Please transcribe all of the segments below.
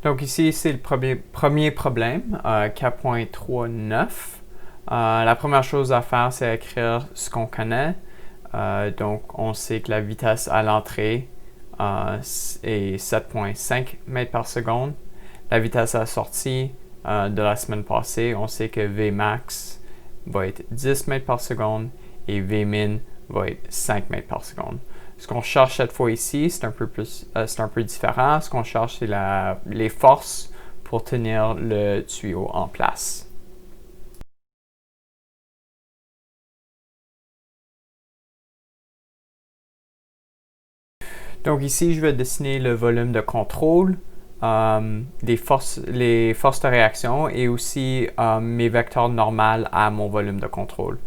Donc ici, c'est le premier problème, 4.39. La première chose à faire, c'est écrire ce qu'on connaît. Donc, on sait que la vitesse à l'entrée est 7.5 mètres par seconde. La vitesse à la sortie de la semaine passée, on sait que Vmax va être 10 mètres par seconde et Vmin va être 5 mètres par seconde. Ce qu'on cherche cette fois ici, c'est un peu différent. Ce qu'on cherche, c'est les forces pour tenir le tuyau en place. Donc ici, je vais dessiner le volume de contrôle, les forces de réaction et aussi mes vecteurs normaux à mon volume de contrôle.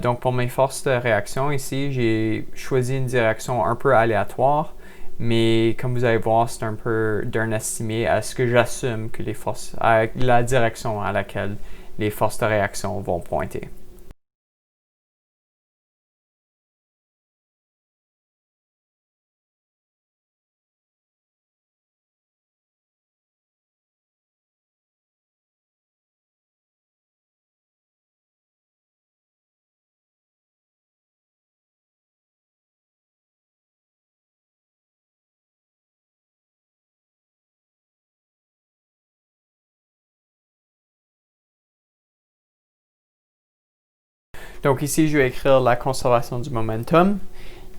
Donc pour mes forces de réaction ici, j'ai choisi une direction un peu aléatoire, mais comme vous allez voir, c'est un peu d'un estimé à ce que j'assume que la direction à laquelle les forces de réaction vont pointer. Donc ici, je vais écrire la conservation du momentum,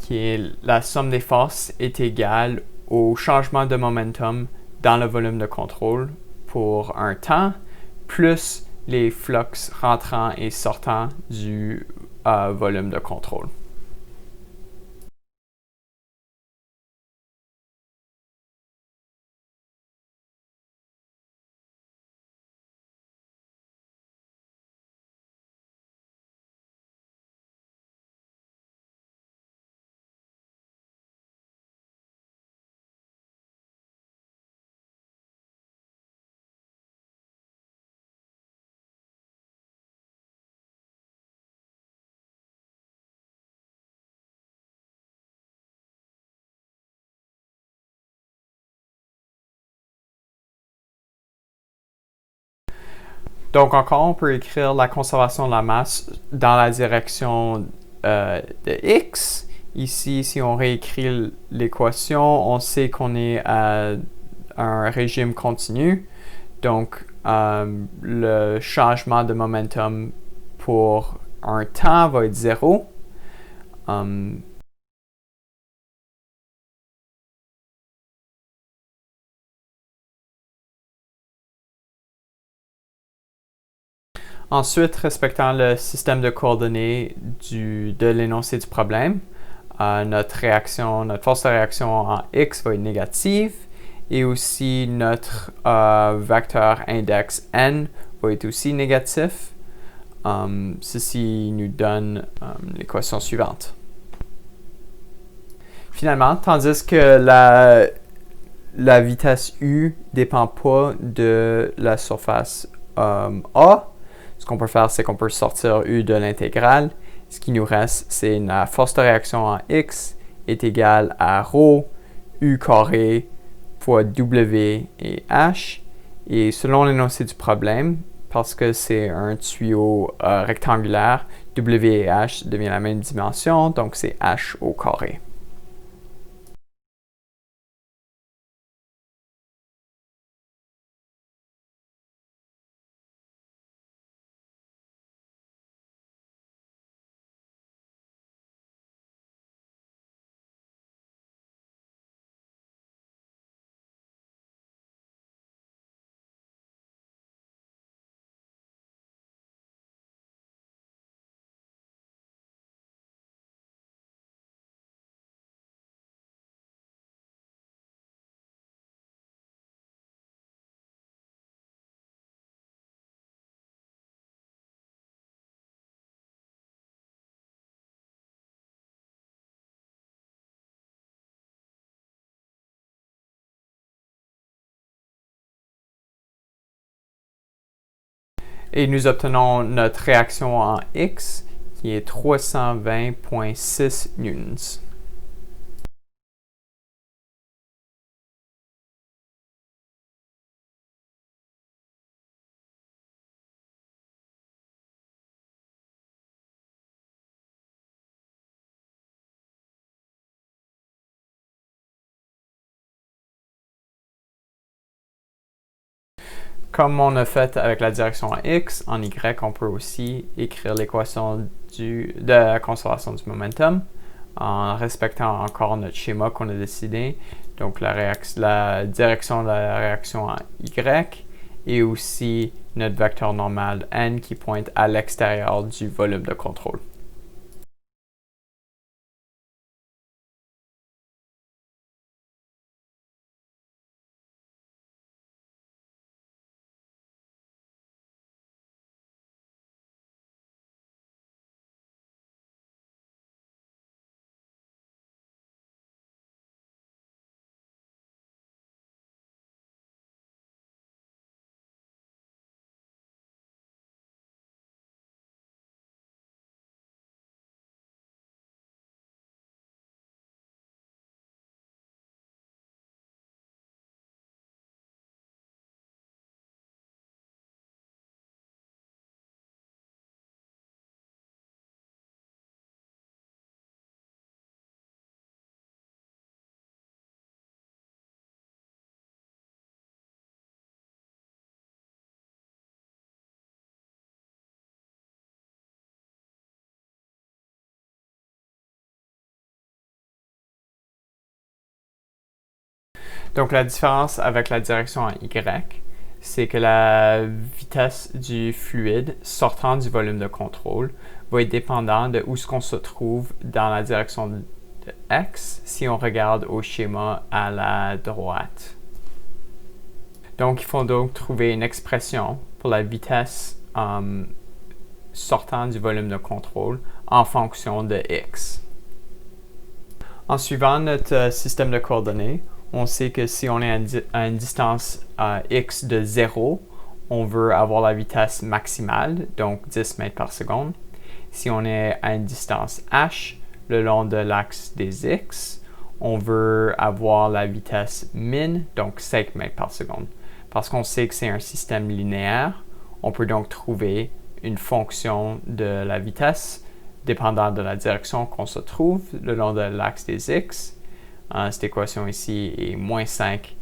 qui est la somme des forces est égale au changement de momentum dans le volume de contrôle pour un temps, plus les flux rentrants et sortants du volume de contrôle. Donc encore, on peut écrire la conservation de la masse dans la direction de x. Ici, si on réécrit l'équation, on sait qu'on est à un régime continu. Donc, le changement de momentum pour un temps va être 0. Ensuite, respectant le système de coordonnées de l'énoncé du problème, notre force de réaction en x va être négative et aussi notre vecteur index n va être aussi négatif. Ceci nous donne l'équation suivante. Finalement, tandis que la vitesse u ne dépend pas de la surface A, ce qu'on peut faire, c'est qu'on peut sortir u de l'intégrale. Ce qui nous reste, c'est la force de réaction en x est égale à ρ u carré fois w et h. Et selon l'énoncé du problème, parce que c'est un tuyau rectangulaire, w et h devient la même dimension, donc c'est h au carré. Et nous obtenons notre réaction en x qui est 320,6 newtons. Comme on a fait avec la direction en X, en Y, on peut aussi écrire l'équation de la conservation du momentum en respectant encore notre schéma qu'on a décidé. Donc la direction de la réaction en Y et aussi notre vecteur normal n qui pointe à l'extérieur du volume de contrôle. Donc la différence avec la direction en Y, c'est que la vitesse du fluide sortant du volume de contrôle va être dépendante de où ce qu'on se trouve dans la direction de X si on regarde au schéma à la droite. Donc il faut donc trouver une expression pour la vitesse sortant du volume de contrôle en fonction de X. En suivant notre système de coordonnées, on sait que si on est à une distance x de 0, on veut avoir la vitesse maximale, donc 10 mètres par seconde. Si on est à une distance h, le long de l'axe des x, on veut avoir la vitesse min, donc 5 mètres par seconde. Parce qu'on sait que c'est un système linéaire, on peut donc trouver une fonction de la vitesse dépendant de la direction qu'on se trouve le long de l'axe des x. Cette équation ici est moins 5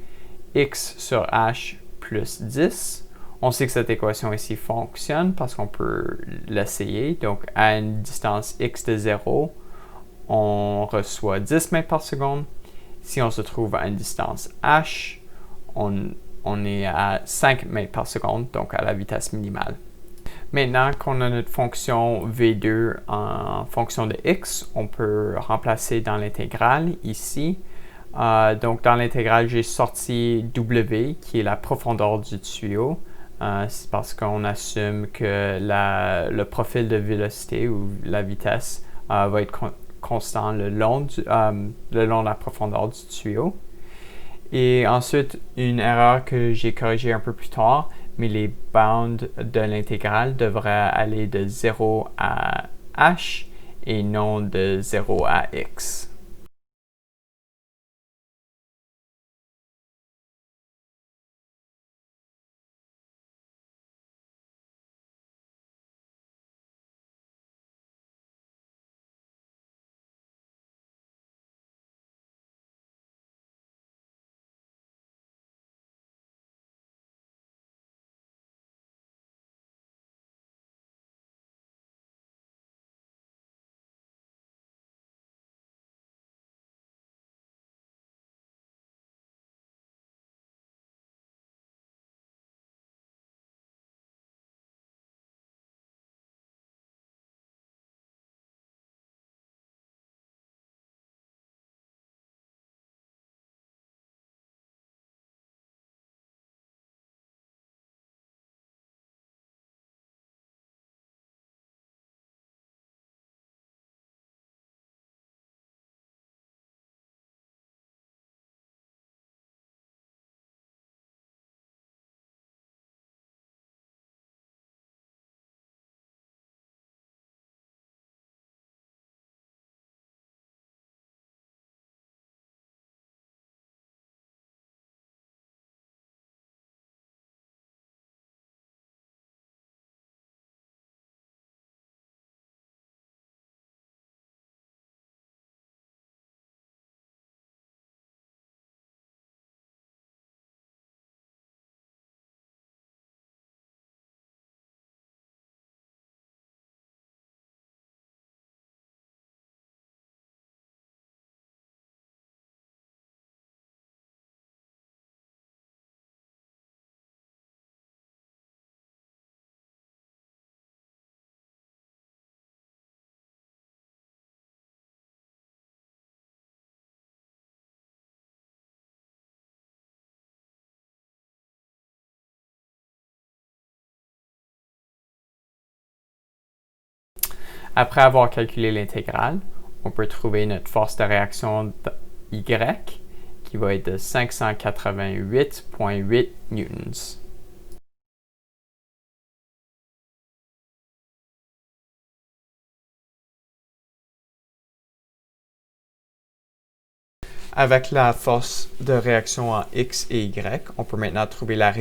x sur h plus 10. On sait que cette équation ici fonctionne parce qu'on peut l'essayer. Donc, à une distance x de 0, on reçoit 10 mètres par seconde. Si on se trouve à une distance h, on est à 5 mètres par seconde, donc à la vitesse minimale. Maintenant qu'on a notre fonction v2 en fonction de x, on peut remplacer dans l'intégrale ici. Donc dans l'intégrale, j'ai sorti w qui est la profondeur du tuyau. C'est parce qu'on assume que le profil de vélocité ou la vitesse va être constant le long de la profondeur du tuyau. Et ensuite, une erreur que j'ai corrigée un peu plus tard, mais les bounds de l'intégrale devraient aller de 0 à h et non de 0 à x. Après avoir calculé l'intégrale, on peut trouver notre force de réaction Y qui va être de 588,8 newtons. Avec la force de réaction en X et Y, on peut maintenant trouver la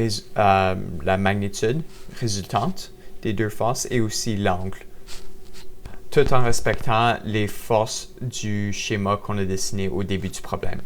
magnitude résultante des deux forces et aussi l'angle, tout en respectant les forces du schéma qu'on a dessiné au début du problème.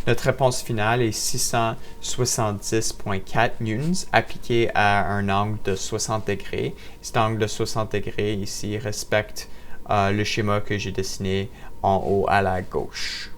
Notre réponse finale est 670,4 newtons appliqué à un angle de 60 degrés. Cet angle de 60 degrés ici respecte le schéma que j'ai dessiné en haut à la gauche.